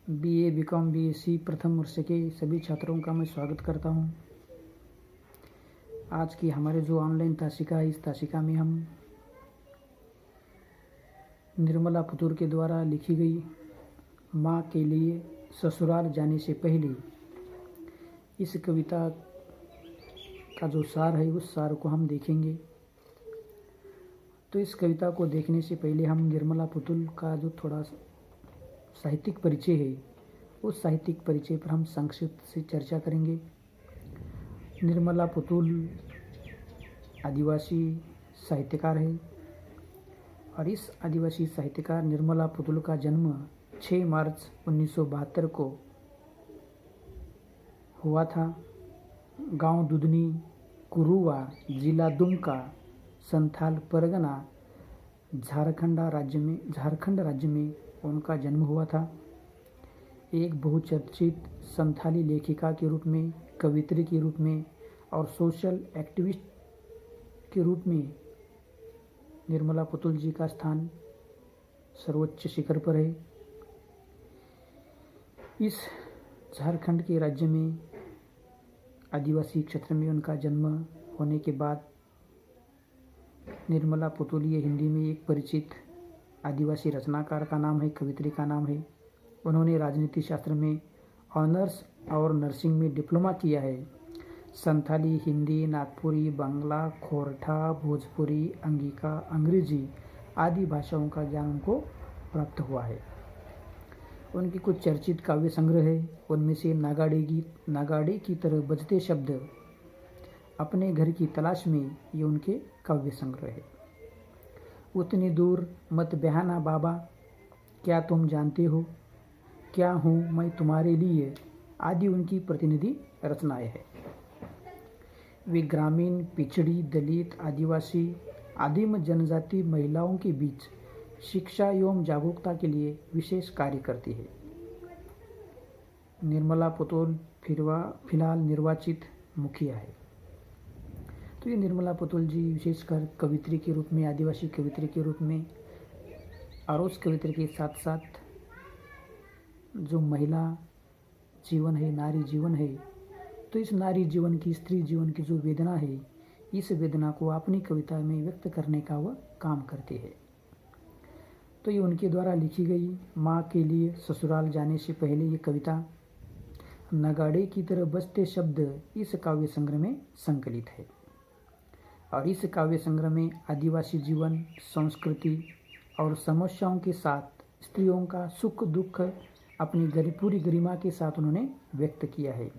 BA, BCom, BSc प्रथम वर्ष के सभी छात्रों का मैं स्वागत करता हूं। आज की हमारे जो ऑनलाइन तासिका है, इस तासिका में हम निर्मला पुतूर के द्वारा लिखी गई माँ के लिए ससुराल जाने से पहले इस कविता का जो सार है उस सार को हम देखेंगे। तो इस कविता को देखने से पहले हम निर्मला पुतूल का जो थोड़ा साहित्यिक परिचय है उस साहित्यिक परिचय पर हम संक्षिप्त से चर्चा करेंगे। निर्मला पुतूल आदिवासी साहित्यकार है और इस आदिवासी साहित्यकार निर्मला पुतूल का जन्म 6 मार्च 1972 को हुआ था। गांव दुधनी, कुरुवा, जिला दुमका, संथाल परगना, झारखंड राज्य में उनका जन्म हुआ था। एक बहुचर्चित संथाली लेखिका के रूप में, कवित्री के रूप में और सोशल एक्टिविस्ट के रूप में निर्मला पुतूल जी का स्थान सर्वोच्च शिखर पर है। इस झारखंड के राज्य में आदिवासी क्षेत्र में उनका जन्म होने के बाद निर्मला पुतूल ये हिंदी में एक परिचित आदिवासी रचनाकार का नाम है, कवित्री का नाम है। उन्होंने राजनीति शास्त्र में ऑनर्स और नर्सिंग में डिप्लोमा किया है। संथाली, हिंदी, नागपुरी, बांग्ला, खोरठा, भोजपुरी, अंगिका, अंग्रेजी आदि भाषाओं का ज्ञान उनको प्राप्त हुआ है। उनकी कुछ चर्चित काव्य संग्रह है। उनमें से नागाड़े की तरह बजते शब्द, अपने घर की तलाश में, ये उनके काव्य संग्रह है। उतनी दूर मत बहना बाबा, क्या तुम जानते हो, क्या हूँ मैं तुम्हारे लिए आदि उनकी प्रतिनिधि रचनाएं हैं। वे ग्रामीण, पिछड़ी, दलित, आदिवासी, आदिम जनजाति महिलाओं के बीच शिक्षा एवं जागरूकता के लिए विशेष कार्य करती है। निर्मला पुतूल फिलहाल निर्वाचित मुखिया है। तो ये निर्मला पुतूल जी विशेषकर कवित्री के रूप में, आदिवासी कवित्री के रूप में और उस कवित्री के साथ साथ जो महिला जीवन है, नारी जीवन है, तो इस नारी जीवन की, स्त्री जीवन की जो वेदना है, इस वेदना को अपनी कविता में व्यक्त करने का वह काम करते हैं। तो ये उनके द्वारा लिखी गई माँ के लिए ससुराल जाने से पहले ये कविता नगाड़े की तरह बजते शब्द इस काव्य संग्रह में संकलित है। और इस काव्य संग्रह में आदिवासी जीवन, संस्कृति और समस्याओं के साथ स्त्रियों का सुख दुख अपनी पूरी गरिमा के साथ उन्होंने व्यक्त किया है।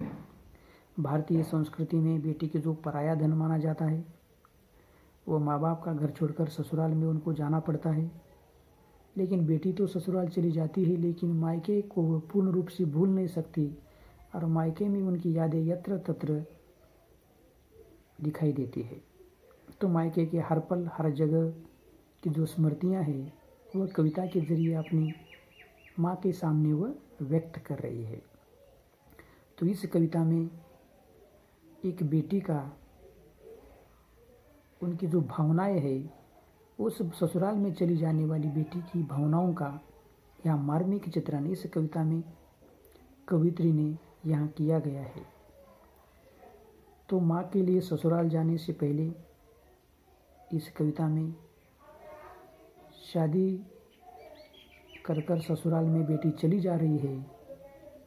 भारतीय संस्कृति में बेटी के जो पराया धन माना जाता है, वो माँ बाप का घर छोड़कर ससुराल में उनको जाना पड़ता है। लेकिन बेटी तो ससुराल चली जाती है, लेकिन मायके को वो पूर्ण रूप से भूल नहीं सकती और मायके में उनकी यादें यत्र तत्र दिखाई देती है। तो मायके के हर पल, हर जगह की जो स्मृतियाँ हैं, वह कविता के जरिए अपनी माँ के सामने वह व्यक्त कर रही है। तो इस कविता में एक बेटी का, उनकी जो भावनाएं हैं, उस ससुराल में चली जाने वाली बेटी की भावनाओं का यहाँ मार्मिक चित्रण इस कविता में कवित्री ने यहाँ किया गया है। तो माँ के लिए ससुराल जाने से पहले इस कविता में शादी कर ससुराल में बेटी चली जा रही है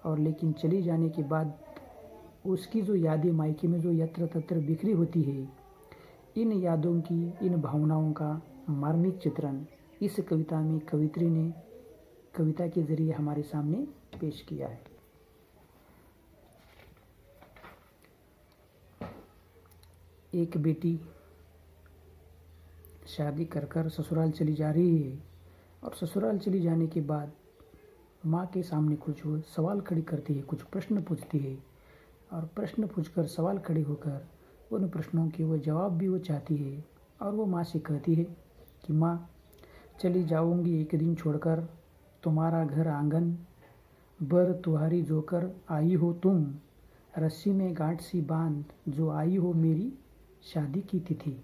और लेकिन चली जाने के बाद उसकी जो यादें मायके में जो यत्र तत्र बिखरी होती है, इन यादों की, इन भावनाओं का मार्मिक चित्रण इस कविता में कवित्री ने कविता के जरिए हमारे सामने पेश किया है। एक बेटी शादी कर ससुराल चली जा रही है और ससुराल चली जाने के बाद माँ के सामने कुछ वो सवाल खड़ी करती है, कुछ प्रश्न पूछती है और प्रश्न पूछकर, सवाल खड़े होकर उन प्रश्नों के वो जवाब भी वो चाहती है। और वो माँ से कहती है कि माँ, चली जाऊंगी एक दिन छोड़कर तुम्हारा घर आंगन, बर तुहारी जोकर आई हो तुम, रस्सी में गांठ सी बांध जो आई हो मेरी शादी की तिथि।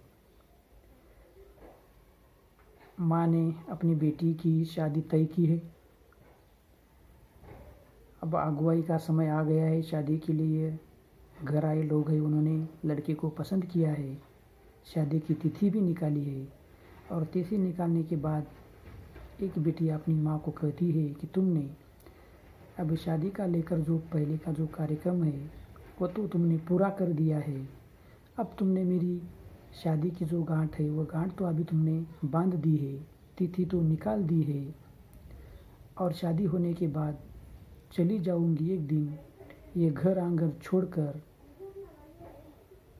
माँ ने अपनी बेटी की शादी तय की है अब अगुवाई का समय आ गया है शादी के लिए। घर आए लोग हैं, उन्होंने लड़के को पसंद किया है, शादी की तिथि भी निकाली है। और तिथि निकालने के बाद एक बेटी अपनी माँ को कहती है कि तुमने अब शादी का लेकर जो पहले का जो कार्यक्रम है वो तो तुमने पूरा कर दिया है। अब तुमने मेरी शादी की जो गांठ है वो गांठ तो अभी तुमने बांध दी है, तिथि तो निकाल दी है। और शादी होने के बाद चली जाऊंगी एक दिन ये घर आंगन छोड़कर,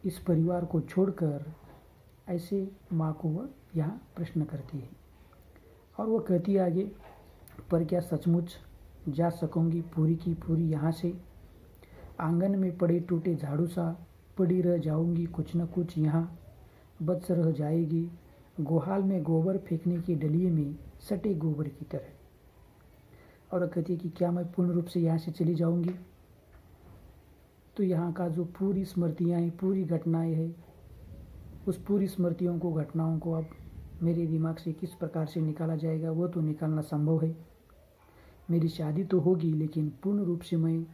इस परिवार को छोड़कर। ऐसे माँ को वह यहाँ प्रश्न करती है। और वो कहती है आगे, पर क्या सचमुच जा सकूंगी पूरी की पूरी यहाँ से? आंगन में पड़े टूटे झाड़ू सा पड़ी रह जाऊंगी कुछ न कुछ यहाँ बच रह जाएगी, गोहाल में गोबर फेंकने की डलिए में सटे गोबर की तरह। और कहती है कि क्या मैं पूर्ण रूप से यहाँ से चली जाऊंगी तो यहाँ का जो पूरी स्मृतियाँ हैं, पूरी घटनाएं हैं, उस पूरी स्मृतियों को, घटनाओं को अब मेरे दिमाग से किस प्रकार से निकाला जाएगा वो तो निकालना संभव है। मेरी शादी तो होगी लेकिन पूर्ण रूप से मैं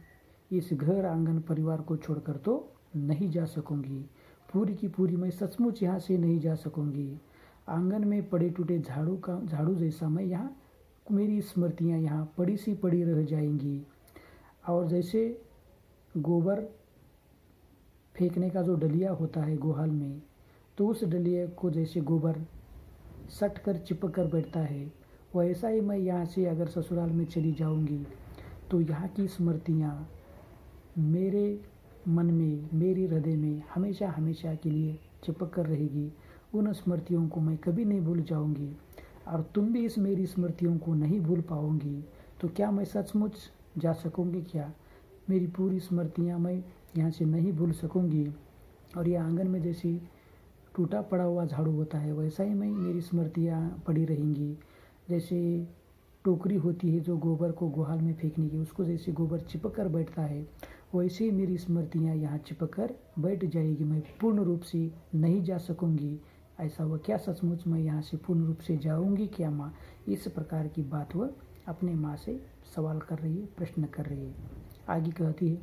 इस घर आंगन परिवार को छोड़कर तो नहीं जा सकूंगी। पूरी की पूरी मैं सचमुच यहाँ से नहीं जा सकूंगी। आंगन में पड़े टूटे झाड़ू जैसा मैं यहाँ, मेरी स्मृतियाँ यहाँ पड़ी सी पड़ी रह जाएंगी। और जैसे गोबर फेंकने का जो डलिया होता है गोहाल में, तो उस डलिया को जैसे गोबर सट कर चिपक कर बैठता है, वैसा ही मैं यहाँ से अगर ससुराल में चली जाऊंगी तो यहाँ की स्मृतियाँ मेरे मन में, मेरे हृदय में हमेशा हमेशा के लिए चिपक कर रहेगी। उन स्मृतियों को मैं कभी नहीं भूल जाऊंगी और तुम भी इस मेरी स्मृतियों को नहीं भूल पाओगी। तो क्या मैं सचमुच जा सकूंगी? क्या मेरी पूरी स्मृतियाँ मैं यहाँ से नहीं भूल सकूंगी? और ये आंगन में जैसे टूटा पड़ा हुआ झाड़ू होता है वैसा ही मैं, मेरी स्मृतियाँ पड़ी रहेंगी। जैसे टोकरी होती है जो गोबर को गोहाल में फेंकने की, उसको जैसे गोबर चिपक कर बैठता है वैसे ही मेरी स्मृतियाँ यहाँ चिपक कर बैठ जाएगी। मैं पूर्ण रूप से नहीं जा सकूंगी। ऐसा हुआ क्या सचमुच मैं यहाँ से पूर्ण रूप से जाऊंगी क्या माँ? इस प्रकार की बात वह अपने माँ से सवाल कर रही है, प्रश्न कर रही है। आगे कहती है,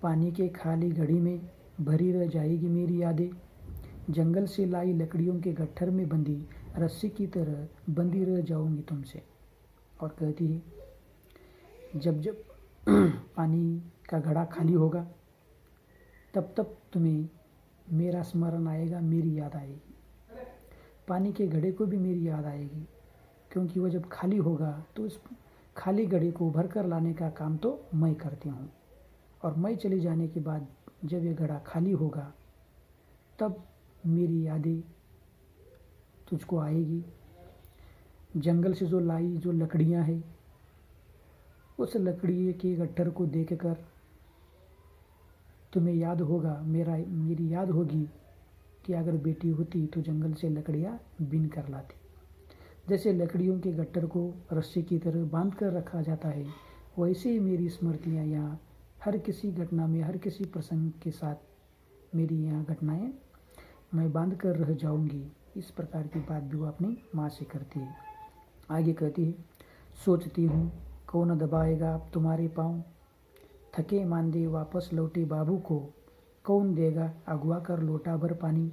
पानी के खाली घड़ी में भरी रह जाएगी मेरी यादें, जंगल से लाई लकड़ियों के गट्ठर में बंधी रस्सी की तरह बंधी रह जाऊंगी तुमसे। और कहती है, जब जब पानी का घड़ा खाली होगा तब तब तुम्हें मेरा स्मरण आएगा, मेरी याद आएगी। पानी के घड़े को भी मेरी याद आएगी, क्योंकि वह जब खाली होगा तो उस खाली घड़े को भर कर लाने का काम तो मैं करती हूँ। और मैं चले जाने के बाद जब ये घड़ा खाली होगा तब मेरी यादें तुझको आएगी। जंगल से जो लाई जो लकड़ियाँ हैं, उस लकड़ी के गट्ठर को देखकर तुम्हें याद होगा, मेरी याद होगी कि अगर बेटी होती तो जंगल से लकड़ियाँ बीन कर लाती। जैसे लकड़ियों के गट्ठर को रस्सी की तरह बांध कर रखा जाता है, वैसे ही मेरी स्मृतियाँ यहाँ हर किसी घटना में, हर किसी प्रसंग के साथ मेरी यहाँ घटनाएं मैं बांध कर रह जाऊंगी। इस प्रकार की बात भी वो अपनी माँ से करती है। आगे कहती है, सोचती हूँ कौन दबाएगा अब तुम्हारे पाँव, थके मांदे वापस लौटे बाबू को कौन देगा अगवा कर लोटा भर पानी,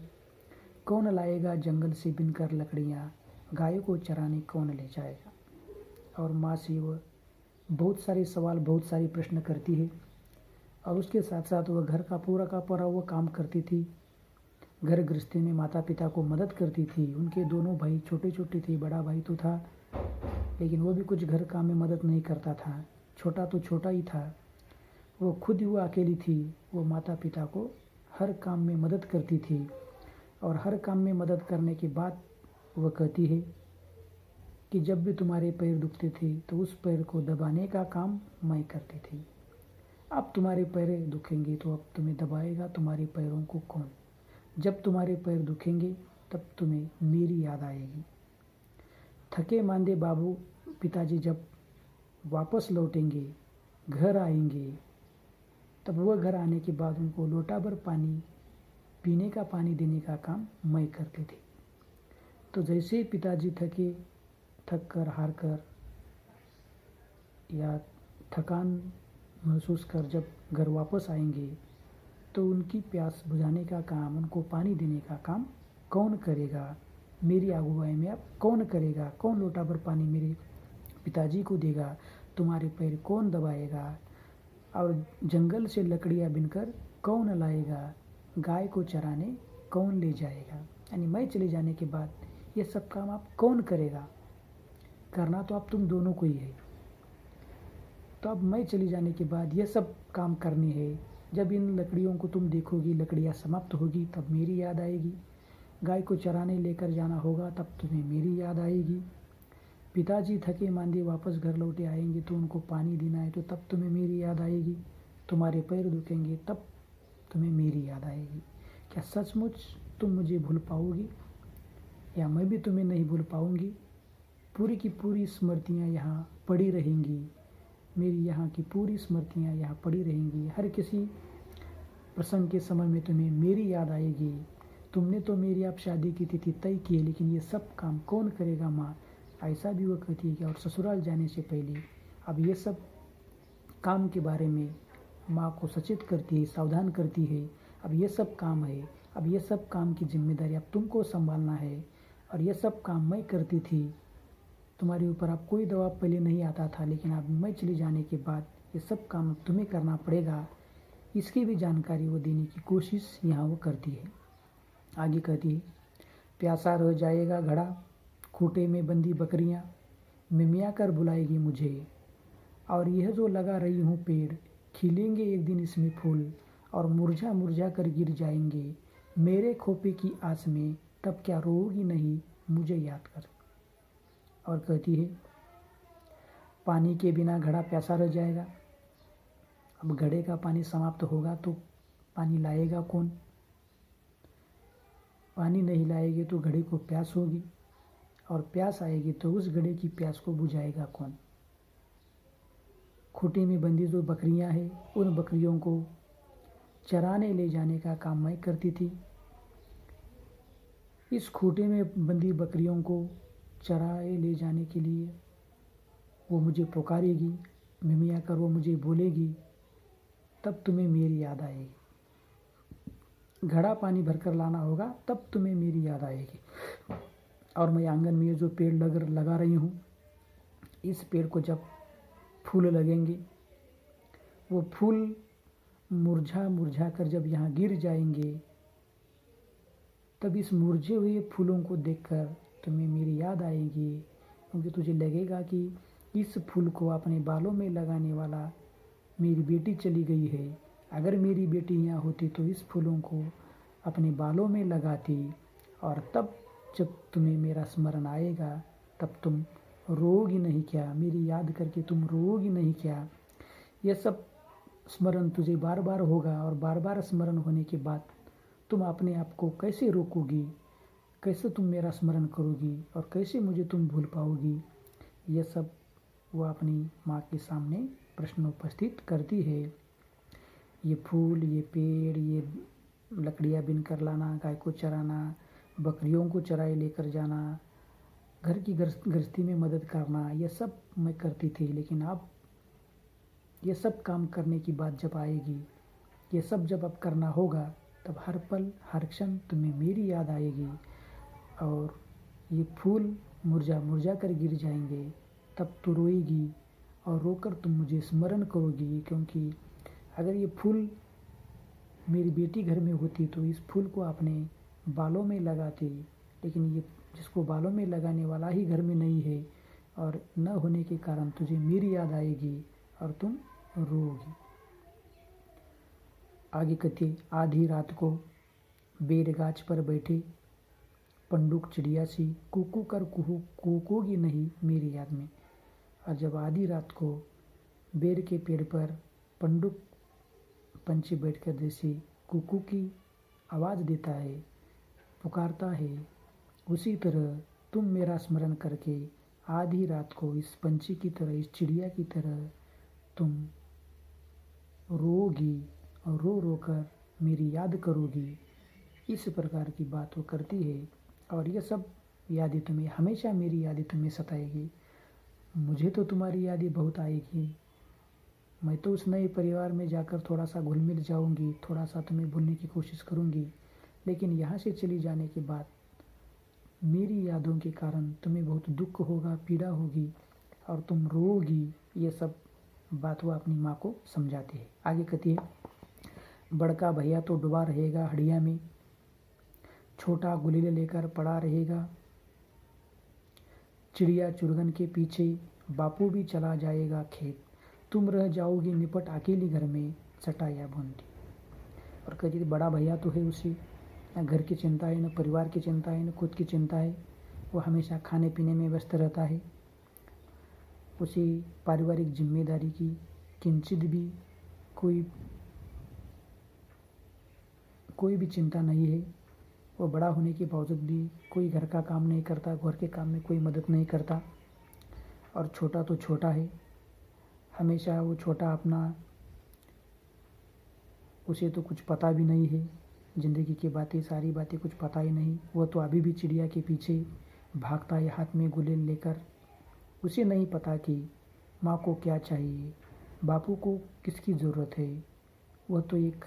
कौन लाएगा जंगल से बिनकर लकड़ियाँ, गायों को चराने कौन ले जाएगा। और माँ से वह बहुत सारे सवाल, बहुत सारे प्रश्न करती है। और उसके साथ साथ वह घर का पूरा वो काम करती थी। घर गृहस्थी में माता पिता को मदद करती थी। उनके दोनों भाई छोटे छोटे थे, बड़ा भाई तो था लेकिन वो भी कुछ घर काम में मदद नहीं करता था। छोटा तो छोटा ही था, वो खुद वो अकेली थी। वो माता पिता को हर काम में मदद करती थी। और हर काम में मदद करने के बाद वह कहती है कि जब भी तुम्हारे पैर दुखते थे तो उस पैर को दबाने का काम मैं करती थी। अब तुम्हारे पैर दुखेंगे तो अब तुम्हें दबाएगा तुम्हारे पैरों को कौन? जब तुम्हारे पैर दुखेंगे तब तुम्हें मेरी याद आएगी। थके मांदे बाबू पिताजी जब वापस लौटेंगे, घर आएंगे, तब वह घर आने के बाद उनको लोटा भर पानी, पीने का पानी देने का काम मैं करती थी। तो जैसे पिताजी थक कर, हार कर या थकान महसूस कर जब घर वापस आएंगे तो उनकी प्यास बुझाने का काम, उनको पानी देने का काम कौन करेगा? मेरी अगुवाई में अब कौन करेगा? कौन लोटा भर पानी मेरे पिताजी को देगा? तुम्हारे पैर कौन दबाएगा? और जंगल से लकड़ियाँ बिनकर कौन लाएगा? गाय को चराने कौन ले जाएगा? यानी मैं चले जाने के बाद ये सब काम आप कौन करेगा? करना तो आप तुम दोनों को ही है। तो अब मैं चले जाने के बाद ये सब काम करने हैं। जब इन लकड़ियों को तुम देखोगी, लकड़ियाँ समाप्त होगी, तब मेरी याद आएगी। गाय को चराने लेकर जाना होगा, तब तुम्हें मेरी याद आएगी। पिताजी थके मांदे वापस घर लौटे आएंगे तो उनको पानी देना है, तो तब तुम्हें मेरी याद आएगी। तुम्हारे पैर दुखेंगे तब तुम्हें मेरी याद आएगी। क्या सचमुच तुम मुझे भूल पाओगी, या मैं भी तुम्हें नहीं भूल पाऊंगी? पूरी की पूरी स्मृतियाँ यहाँ पड़ी रहेंगी। मेरी यहाँ की पूरी स्मृतियाँ यहाँ पड़ी रहेंगी। हर किसी प्रसंग के समय में तुम्हें मेरी याद आएगी। तुमने तो मेरी अब शादी की तिथि तय की है, लेकिन ये सब काम कौन करेगा माँ? ऐसा भी वो कहती है। और ससुराल जाने से पहले अब ये सब काम के बारे में माँ को सचेत करती है, सावधान करती है। अब ये सब काम है, अब ये सब काम की जिम्मेदारी अब तुमको संभालना है। और ये सब काम मैं करती थी, तुम्हारे ऊपर अब कोई दबाव पहले नहीं आता था, लेकिन अब मैं चले जाने के बाद ये सब काम तुम्हें करना पड़ेगा। इसकी भी जानकारी वो देने की कोशिश यहाँ वो करती है। आगे कहती है, प्यासा रह जाएगा घड़ा, खूंटे में बंदी बकरियाँ, मिमिया कर बुलाएगी मुझे। और यह जो लगा रही हूँ पेड़, खिलेंगे एक दिन इसमें फूल, और मुरझा मुरझा कर गिर जाएंगे मेरे खोपे की आस में। तब क्या रोगी नहीं मुझे याद कर। और कहती है, पानी के बिना घड़ा प्यासा रह जाएगा। अब घड़े का पानी समाप्त होगा तो पानी लाएगा कौन? पानी नहीं लाएंगे तो घड़े को प्यास होगी, और प्यास आएगी तो उस घड़े की प्यास को बुझाएगा कौन? खूंटे में बंदी जो बकरियां हैं, उन बकरियों को चराने ले जाने का काम मैं करती थी। इस खूंटे में बंदी बकरियों को चराए ले जाने के लिए वो मुझे पुकारेगी, मिमिया कर वो मुझे बोलेगी, तब तुम्हें मेरी याद आएगी। घड़ा पानी भरकर लाना होगा, तब तुम्हें मेरी याद आएगी। और मैं आंगन में ये जो पेड़ लगा रही हूँ, इस पेड़ को जब फूल लगेंगे, वो फूल मुरझा मुरझा कर जब यहाँ गिर जाएंगे, तब इस मुरझे हुए फूलों को देखकर तुम्हें मेरी याद आएगी। क्योंकि तुझे लगेगा कि इस फूल को अपने बालों में लगाने वाला मेरी बेटी चली गई है। अगर मेरी बेटी यहाँ होती तो इस फूलों को अपने बालों में लगाती, और तब जब तुम्हें मेरा स्मरण आएगा तब तुम रोओगी नहीं क्या? मेरी याद करके तुम रोओगी नहीं क्या? यह सब स्मरण तुझे बार बार होगा, और बार बार स्मरण होने के बाद तुम अपने आप को कैसे रोकोगी? कैसे तुम मेरा स्मरण करोगी, और कैसे मुझे तुम भूल पाओगी? यह सब वो अपनी माँ के सामने प्रश्न उपस्थित करती है। ये फूल, ये पेड़, ये लकड़ियाँ बिन कर लाना, गाय को चराना, बकरियों को चराए लेकर जाना, घर की गृहस्थी में मदद करना, ये सब मैं करती थी। लेकिन अब ये सब काम करने की बात जब आएगी, ये सब जब अब करना होगा, तब हर पल हर क्षण तुम्हें मेरी याद आएगी। और ये फूल मुरझा मुरझा कर गिर जाएंगे, तब तो रोएगी, और रोकर तुम मुझे स्मरण करोगी। क्योंकि अगर ये फूल मेरी बेटी घर में होती तो इस फूल को अपने बालों में लगाती, लेकिन ये जिसको बालों में लगाने वाला ही घर में नहीं है, और न होने के कारण तुझे मेरी याद आएगी और तुम रोओगी। आगे कहती, आधी रात को बेर गाछ पर बैठे पंडुक चिड़िया सी कुकू कर कूकोगी नहीं मेरी याद में। और जब आधी रात को बेर के पेड़ पर पंडुक पंछी बैठकर जैसे कुकू की आवाज़ देता है, पुकारता है, उसी तरह तुम मेरा स्मरण करके आधी रात को इस पंछी की तरह, इस चिड़िया की तरह तुम रोओगी, और रो रो कर मेरी याद करोगी। इस प्रकार की बात वो करती है। और ये सब यादें तुम्हें हमेशा, मेरी यादें तुम्हें सताएगी। मुझे तो तुम्हारी यादें बहुत आएगी, मैं तो उस नए परिवार में जाकर थोड़ा सा घुल मिल जाऊंगी, थोड़ा सा तुम्हें भूलने की कोशिश करूंगी, लेकिन यहाँ से चली जाने के बाद मेरी यादों के कारण तुम्हें बहुत दुख होगा, पीड़ा होगी और तुम रोओगी। ये सब बात वो अपनी माँ को समझाती है। आगे कहती है, बड़का भैया तो डूबा रहेगा हड़िया में, छोटा गुलेले लेकर पड़ा रहेगा, चिड़िया चुरगन के पीछे, बापू भी चला जाएगा खेत, तुम रह जाओगी निपट अकेली घर में चटाइया बुनती। और कहती थी, बड़ा भैया तो है उसी, न घर की चिंता है, न परिवार की चिंता है, न खुद की चिंता है, वो हमेशा खाने पीने में व्यस्त रहता है, उसी पारिवारिक जिम्मेदारी की किंचित भी कोई भी चिंता नहीं है। वो बड़ा होने के बावजूद भी कोई घर का काम नहीं करता, घर के काम में कोई मदद नहीं करता। और छोटा तो छोटा है, हमेशा वो छोटा अपना, उसे तो कुछ पता भी नहीं है, ज़िंदगी की बातें, सारी बातें कुछ पता ही नहीं। वो तो अभी भी चिड़िया के पीछे भागता है हाथ में गुलेल लेकर। उसे नहीं पता कि माँ को क्या चाहिए, बापू को किसकी ज़रूरत है। वह तो एक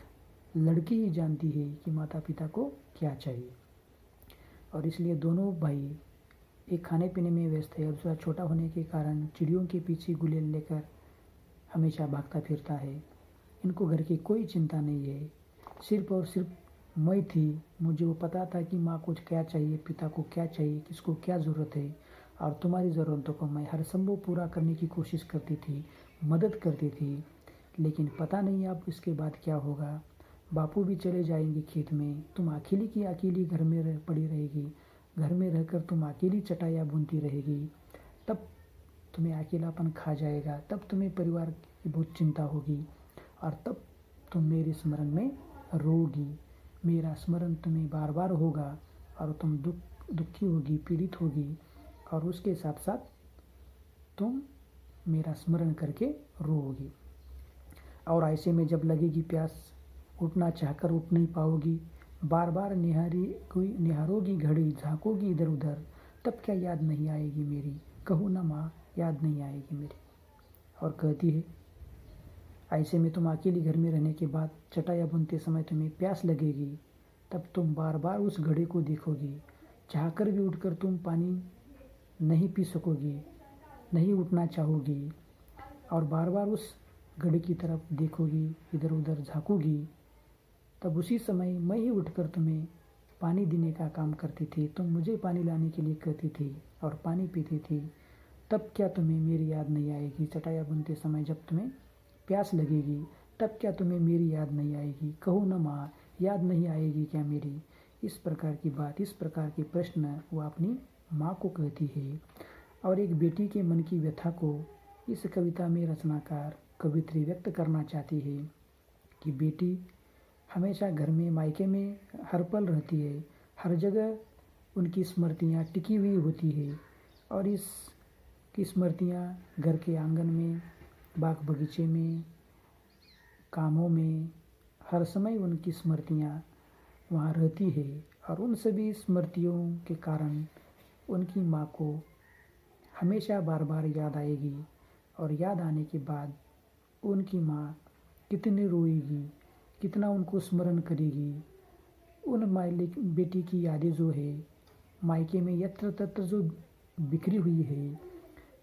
लड़की ही जानती है कि माता पिता को क्या चाहिए। और इसलिए दोनों भाई एक खाने पीने में व्यस्त है और दूसरा छोटा होने के कारण चिड़ियों के पीछे गुलेल लेकर हमेशा भागता फिरता है। इनको घर की कोई चिंता नहीं है, सिर्फ और सिर्फ मैं थी, मुझे वो पता था कि माँ को क्या चाहिए, पिता को क्या चाहिए, किसको क्या ज़रूरत है, और तुम्हारी ज़रूरतों को मैं हर संभव पूरा करने की कोशिश करती थी, मदद करती थी। लेकिन पता नहीं अब इसके बाद क्या होगा। बापू भी चले जाएंगे खेत में, तुम अकेली की अकेली घर में पड़ी रहेगी, घर में रहकर तुम अकेली चटाइयाँ बुनती रहेगी। तब तुम्हें अकेलापन खा जाएगा, तब तुम्हें परिवार की बहुत चिंता होगी, और तब तुम मेरे स्मरण में रोगी। मेरा स्मरण तुम्हें बार बार होगा और तुम दुखी होगी, पीड़ित होगी, और उसके साथ साथ तुम मेरा स्मरण करके रोओगी। और ऐसे में जब लगेगी प्यास, उठना चाहकर उठ नहीं पाओगी, बार बार निहारोगी घड़ी, झाँकोगी इधर उधर, तब क्या याद नहीं आएगी मेरी, कहूँ ना माँ, याद नहीं आएगी मेरी। और कहती है, ऐसे में तुम अकेली घर में रहने के बाद चटाइयाँ बुनते समय तुम्हें प्यास लगेगी, तब तुम बार बार उस घड़े को देखोगी, चाहकर भी उठकर तुम पानी नहीं पी सकोगी, नहीं उठना चाहोगी, और बार बार उस घड़े की तरफ देखोगी, इधर उधर झाँकोगी। तब उसी समय मैं ही उठकर तुम्हें पानी देने का काम करती थी, तुम मुझे पानी लाने के लिए कहती थी और पानी पीती थी। तब क्या तुम्हें मेरी याद नहीं आएगी? चटाइयाँ बुनते समय जब तुम्हें प्यास लगेगी, तब क्या तुम्हें मेरी याद नहीं आएगी? कहो न माँ, याद नहीं आएगी क्या मेरी? इस प्रकार की बात, इस प्रकार के प्रश्न वो अपनी माँ को कहती है। और एक बेटी के मन की व्यथा को इस कविता में रचनाकार कवित्री व्यक्त करना चाहती है कि बेटी हमेशा घर में, मायके में हर पल रहती है, हर जगह उनकी स्मृतियाँ टिकी हुई होती है, और इस की स्मृतियाँ घर के आंगन में, बाग बगीचे में, कामों में, हर समय उनकी स्मृतियाँ वहाँ रहती है। और उन सभी स्मृतियों के कारण उनकी माँ को हमेशा बार बार याद आएगी, और याद आने के बाद उनकी माँ कितनी रोएगी, कितना उनको स्मरण करेगी। उन बेटी की यादें जो है मायके में यत्र तत्र जो बिखरी हुई है,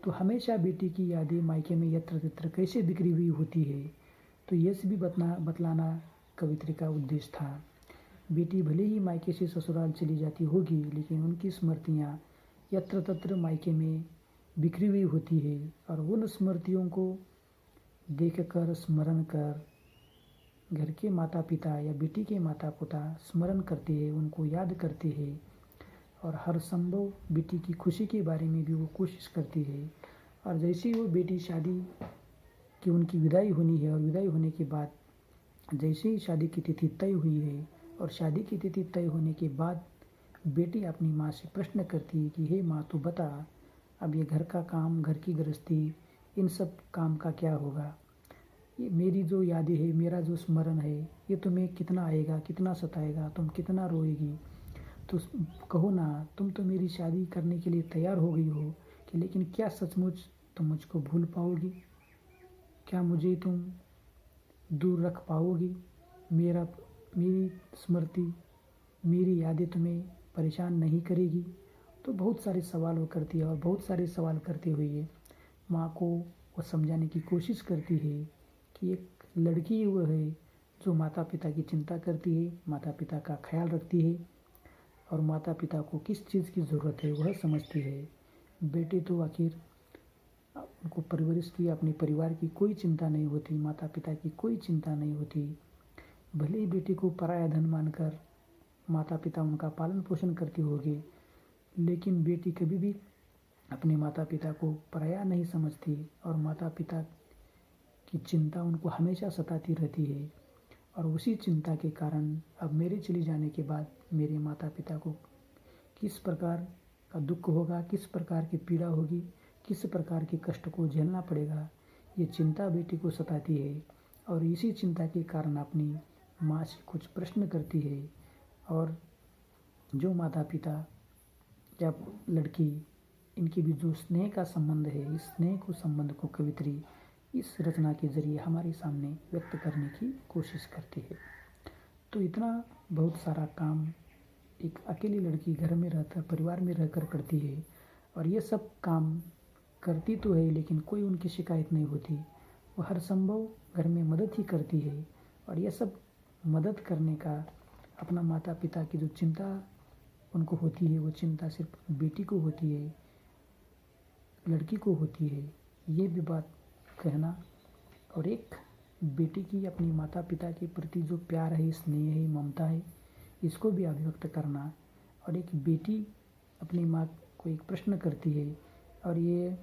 तो हमेशा बेटी की यादें मायके में यत्र तत्र कैसे बिखरी हुई होती है, तो ये भी बतलाना कवित्री का उद्देश्य था। बेटी भले ही मायके से ससुराल चली जाती होगी, लेकिन उनकी स्मृतियाँ यत्र तत्र मायके में बिखरी हुई होती है, और उन स्मृतियों को देखकर, स्मरण कर घर के माता पिता या बेटी के माता पिता स्मरण करते हैं, उनको याद करते हैं, और हर संभव बेटी की खुशी के बारे में भी वो कोशिश करती है। और जैसे ही वो बेटी शादी की उनकी विदाई होनी है, और विदाई होने के बाद जैसे ही शादी की तिथि तय हुई है, और शादी की तिथि तय होने के बाद बेटी अपनी माँ से प्रश्न करती है कि हे माँ, तो बता, अब ये घर का काम, घर की गृहस्थी, इन सब काम का क्या होगा? ये मेरी जो यादें है, मेरा जो स्मरण है, ये तुम्हें कितना आएगा, कितना सताएगा, तुम कितना रोएगी? तो कहो ना, तुम तो मेरी शादी करने के लिए तैयार हो गई हो, कि लेकिन क्या सचमुच तुम मुझको भूल पाओगी? क्या मुझे तुम दूर रख पाओगी? मेरी स्मृति, मेरी यादें तुम्हें परेशान नहीं करेगी? तो बहुत सारे सवाल वो करती है और बहुत सारे सवाल करते हुए माँ को वो समझाने की कोशिश करती है कि एक लड़की वो है जो माता पिता की चिंता करती है, माता पिता का ख्याल रखती है और माता पिता को किस चीज़ की ज़रूरत है वह समझती है। बेटे तो आखिर उनको परवरिश की, अपने परिवार की कोई चिंता नहीं होती, माता पिता की कोई चिंता नहीं होती। भले ही बेटे को पराया धन मानकर माता पिता उनका पालन पोषण करते होंगे, लेकिन बेटी कभी भी अपने माता पिता को पराया नहीं समझती और माता पिता की चिंता उनको हमेशा सताती रहती है। और उसी चिंता के कारण अब मेरे चले जाने के बाद मेरे माता पिता को किस प्रकार का दुख होगा, किस प्रकार की पीड़ा होगी, किस प्रकार के कष्ट को झेलना पड़ेगा, ये चिंता बेटी को सताती है। और इसी चिंता के कारण अपनी माँ से कुछ प्रश्न करती है। और जो माता पिता जब लड़की, इनके बीच जो स्नेह का संबंध है, इस स्नेह को संबंध को कवित्री इस रचना के जरिए हमारे सामने व्यक्त करने की कोशिश करती है। तो इतना बहुत सारा काम एक अकेली लड़की घर में रहकर, परिवार में रहकर करती है और ये सब काम करती तो है लेकिन कोई उनकी शिकायत नहीं होती। वो हर संभव घर में मदद ही करती है और ये सब मदद करने का अपना माता पिता की जो चिंता उनको होती है, वो चिंता सिर्फ बेटी को होती है, लड़की को होती है। ये भी बात कहना और एक बेटी की अपनी माता पिता के प्रति जो प्यार है, स्नेह है, ममता है, इसको भी अभिव्यक्त करना। और एक बेटी अपनी माँ को एक प्रश्न करती है और ये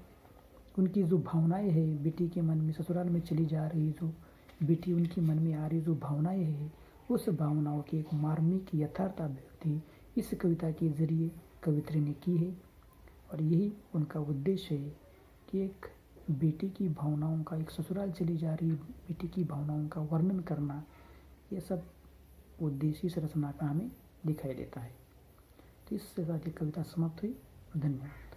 उनकी जो भावनाएं है बेटी के मन में, ससुराल में चली जा रही जो बेटी उनके मन में आ रही जो भावनाएं है, उस भावनाओं की एक मार्मिक यथार्थ अभिव्यक्ति इस कविता के जरिए कवित्री ने की है। और यही उनका उद्देश्य है कि एक बेटी की भावनाओं का, एक ससुराल चली जा रही बेटी की भावनाओं का वर्णन करना, ये सब उद्देश्य इस रचना का हमें दिखाई देता है। तो इससे साथ ये कविता समाप्त हुई। धन्यवाद।